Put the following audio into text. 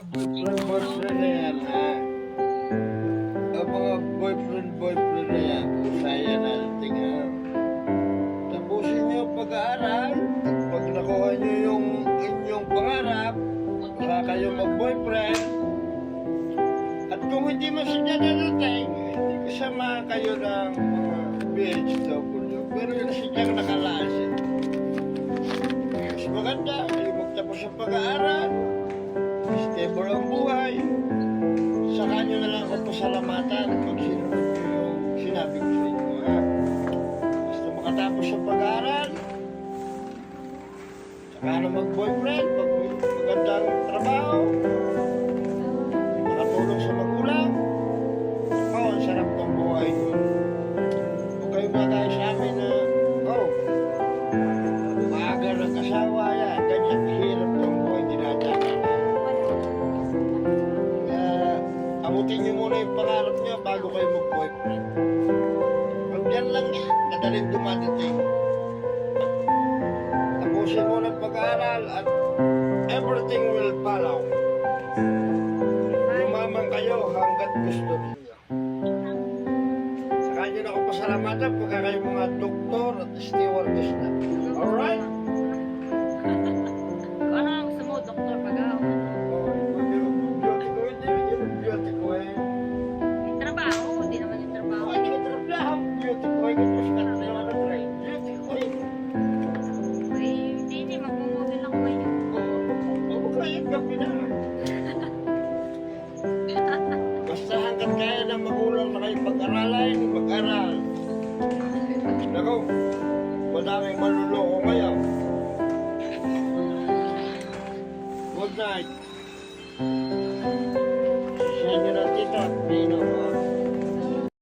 boyfriend na yan, ha? Ang mga boyfriend na yan, saya na tingnan. Tapusin niyo ang pag-aaral. Pag nakuha niyo yung inyong pangarap, saka kayo mag-boyfriend. At kung hindi mo siya dadating, hindi kasama kayo ng mga BHW. Pero yun siya nakalaan. Mas maganda, kayo magtapos ang pag-aaral. Stable ang buhay. Saka nyo na lang ako pasalamatan pag sinunod nyo yung sinabi ko sa inyo. Ha? Basta makatapos ang pag-aaral. Saka na mag-boyfriend, magandang trabaho. Makatulong sa magulang. Oh, ang sarap ng buhay ko. Huwag kayong magaya sa amin na, maaga ng kasawa yan. Ganyan hirap ng buhay dinadaan. Abutin niyo muna yung pangarap niyo bago kayo mag-boyfriend. Pag yan lang yan, madaling dumadating. Tapusin muna ang pag-aaral at everything will follow. Lumaman kayo hanggat gusto niyo. Saka nyo na ako pasalamatan pagka kayo mga doktor at stewardess na. Alright? Ano ang gusto mo, doktor, pag-aaw? Yung trabaho, hindi naman yung trabaho. Uy, hindi, magmumobile ako ngayon. Basta hanggat kaya ng magulang na kayo pag-aralay, mag-aral. Naku, madaming maluloko ngayon. Good night.